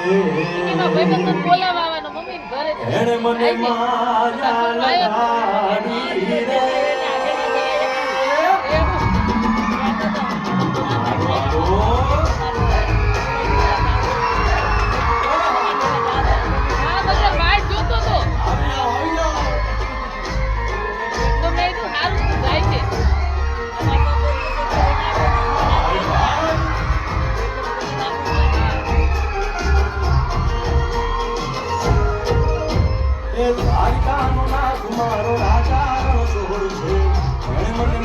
એમાં ભાઈબંધો બોલાવા આવવાનો મમ્મી ઘરે એને મને માયા લગાડી રે દ્વારિકાનો નાથ મારો રાજા રણછોડ છે. એને મને